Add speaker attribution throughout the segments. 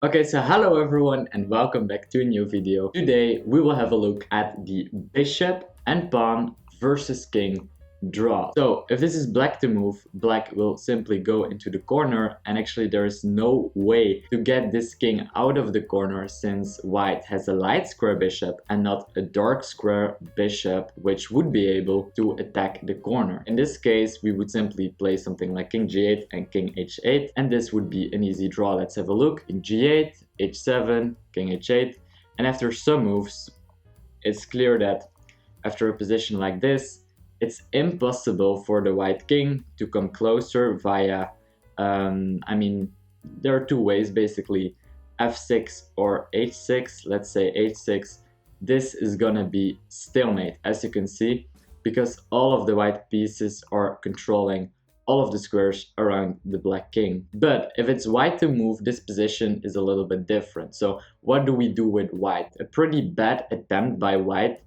Speaker 1: Okay, so hello everyone and welcome back to a new video. Today we will have a look at the bishop and pawn versus king draw. So if this is black to move, black will simply go into the corner, and actually there is no way to get this king out of the corner since white has a light square bishop and not a dark square bishop, which would be able to attack the corner. In this case we would simply play something like king g8 and king h8, and this would be an easy draw. Let's have a look. King g8, h7, king h8, and after some moves it's clear that after a position like this it's impossible for the white king to come closer via there are two ways basically, f6 or h6. Let's say h6. This is gonna be stalemate, as you can see, because all of the white pieces are controlling all of the squares around the black king. But if it's white to move, this position is a little bit different. So what do we do with white? A pretty bad attempt by white,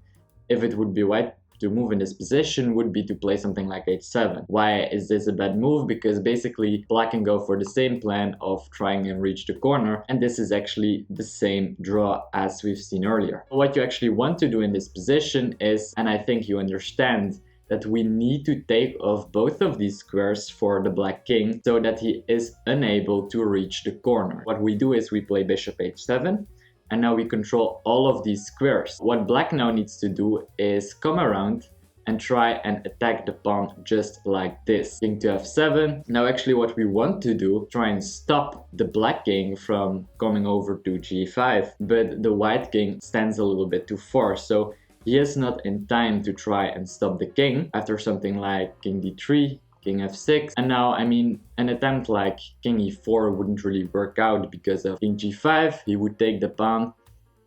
Speaker 1: if it would be white to move in this position, would be to play something like h7. Why is this a bad move? Because basically black can go for the same plan of trying and reach the corner, and this is actually the same draw as we've seen earlier. What you actually want to do in this position is, and I think you understand, that we need to take off both of these squares for the black king so that he is unable to reach the corner. What we do is we play bishop h7, and now we control all of these squares. What black now needs to do is come around and try and attack the pawn just like this. King to f7. Now actually what we want to do, try and stop the black king from coming over to g5, but the white king stands a little bit too far, so he is not in time to try and stop the king after something like king d3, king f6, and now an attempt like king e4 wouldn't really work out because of king g5. He would take the pawn,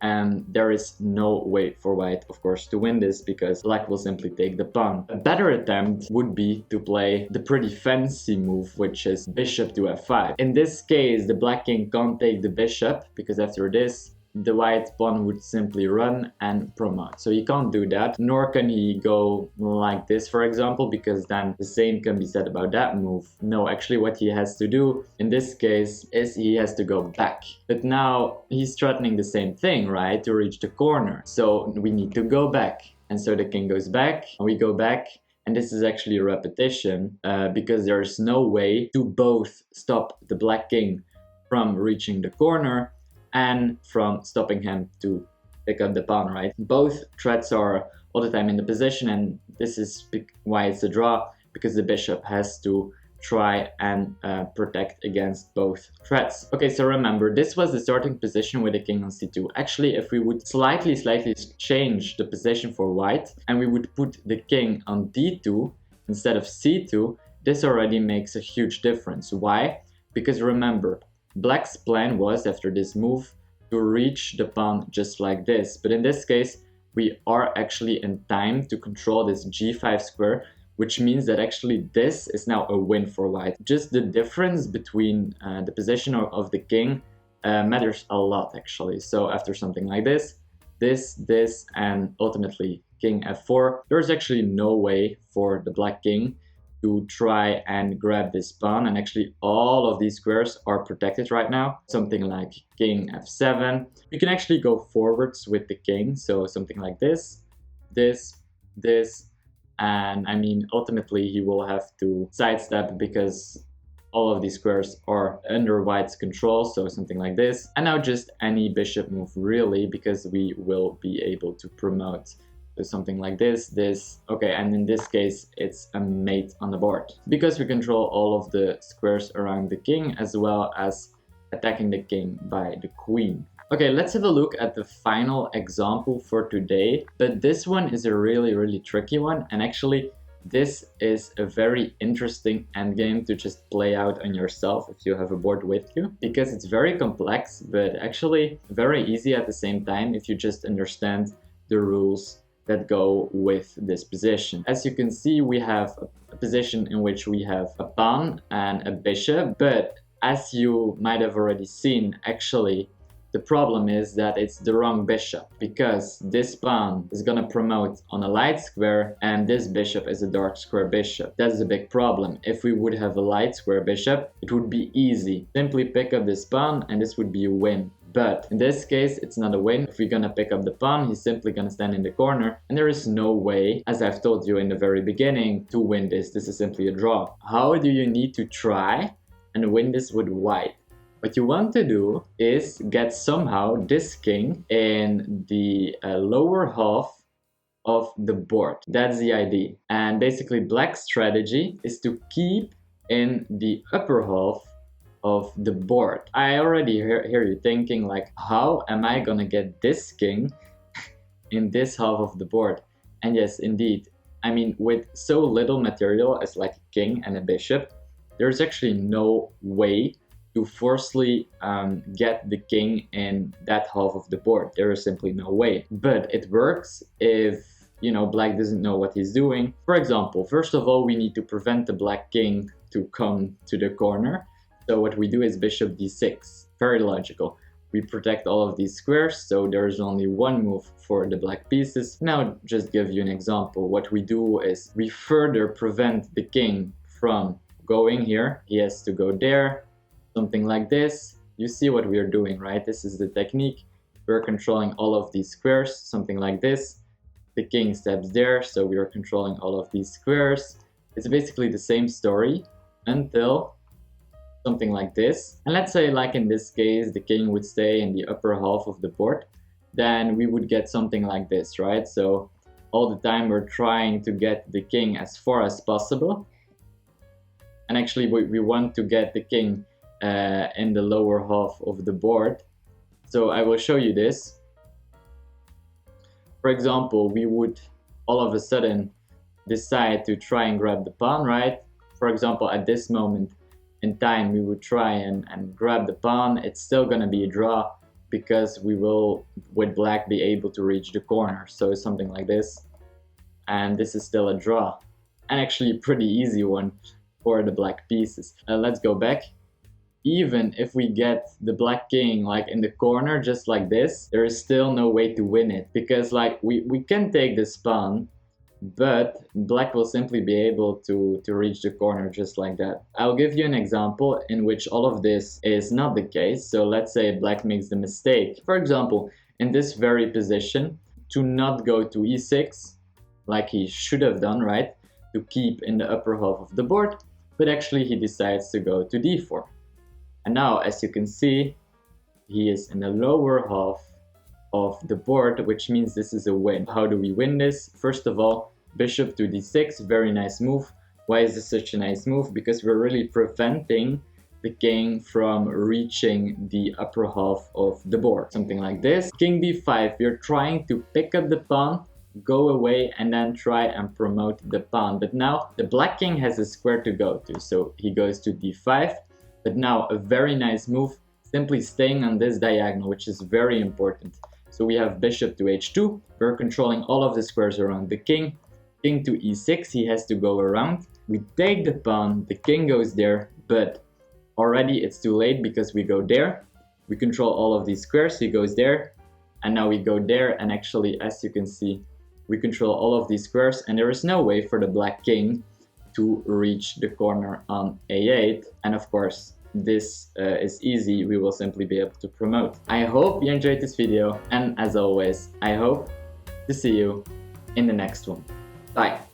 Speaker 1: and there is no way for white, of course, to win this because black will simply take the pawn. A better attempt would be to play the pretty fancy move, which is bishop to f5. In this case the black king can't take the bishop because after this the white pawn would simply run and promote. So he can't do that, nor can he go like this, for example, because then the same can be said about that move. No, actually what he has to do in this case is he has to go back. But now he's threatening the same thing, right, to reach the corner. So we need to go back. And so the king goes back, and we go back. And this is actually a repetition because there's no way to both stop the black king from reaching the corner and from stopping him to pick up the pawn, right? Both threats are all the time in the position, and this is why it's a draw, because the bishop has to try and protect against both threats. Okay, so remember, this was the starting position with the king on c2. Actually, if we would slightly change the position for white, and we would put the king on d2 instead of c2, this already makes a huge difference. Why? Because remember, black's plan was, after this move, to reach the pawn just like this. But in this case, we are actually in time to control this g5 square, which means that actually this is now a win for white. Just the difference between the position of the king matters a lot, actually. So after something like this, and ultimately king f4, there's actually no way for the black king to try and grab this pawn, and actually all of these squares are protected right now. Something like king f7. You can actually go forwards with the king, so something like this, and ultimately he will have to sidestep because all of these squares are under white's control, so something like this. And now just any bishop move really, because we will be able to promote. So something like this, okay, and in this case it's a mate on the board because we control all of the squares around the king as well as attacking the king by the queen. Okay, let's have a look at the final example for today, but this one is a really tricky one, and actually this is a very interesting endgame to just play out on yourself if you have a board with you, because it's very complex but actually very easy at the same time if you just understand the rules that go with this position. As you can see, we have a position in which we have a pawn and a bishop, but as you might have already seen, actually The problem is that it's the wrong bishop, because this pawn is gonna promote on a light square and this bishop is a dark square bishop. That's a big problem. If we would have a light square bishop, it would be easy. Simply pick up this pawn and this would be a win. But in this case, it's not a win. If we're gonna pick up the pawn, he's simply gonna stand in the corner, and there is no way, as I've told you in the very beginning, to win this. This is simply a draw. How do you need to try and win this with white? What you want to do is get somehow this king in the lower half of the board. That's the idea. And basically black's strategy is to keep in the upper half of the board. I already hear you thinking like, how am I gonna get this king in this half of the board? And yes, indeed. I mean, with so little material as like a king and a bishop, there's actually no way to forcefully get the king in that half of the board. There is simply no way. But it works if, you know, black doesn't know what he's doing. For example, first of all, we need to prevent the black king to come to the corner. So what we do is bishop d6. Very logical. We protect all of these squares, so there's only one move for the black pieces. Now, just give you an example. What we do is we further prevent the king from going here. He has to go there. Something like this. You see what we are doing, right? This is the technique. We're controlling all of these squares, something like this. The king steps there, so we are controlling all of these squares. It's basically the same story until something like this. And let's say, like in this case, the king would stay in the upper half of the board. Then we would get something like this, right? So all the time we're trying to get the king as far as possible. And actually we want to get the king in the lower half of the board. So I will show you this. For example, we would all of a sudden decide to try and grab the pawn, right? For example, at this moment in time, we would try and grab the pawn. It's still gonna be a draw because we will, with black, be able to reach the corner. So it's something like this. And this is still a draw. And actually a pretty easy one for the black pieces. Let's go back. Even if we get the black king like in the corner just like this, there is still no way to win it, because like we can take this pawn, but black will simply be able to reach the corner just like that. I'll give you an example in which all of this is not the case. So let's say black makes the mistake, for example, in this very position, to not go to e6 like he should have done, right, to keep in the upper half of the board, but actually he decides to go to d4. And now, as you can see, he is in the lower half of the board, which means this is a win. How do we win this? First of all, bishop to d6, very nice move. Why is this such a nice move? Because we're really preventing the king from reaching the upper half of the board. Something like this. King b5, we're trying to pick up the pawn, go away, and then try and promote the pawn. But now the black king has a square to go to, so he goes to d5. But now a very nice move, simply staying on this diagonal, which is very important. So we have bishop to h2, we're controlling all of the squares around the king. King to e6, he has to go around. We take the pawn, the king goes there, but already it's too late because we go there. We control all of these squares, he goes there, and now we go there, and actually, as you can see, we control all of these squares, and there is no way for the black king to reach the corner on a8. And of course, this is easy. We will simply be able to promote. I hope you enjoyed this video, and as always, I hope to see you in the next one. Bye.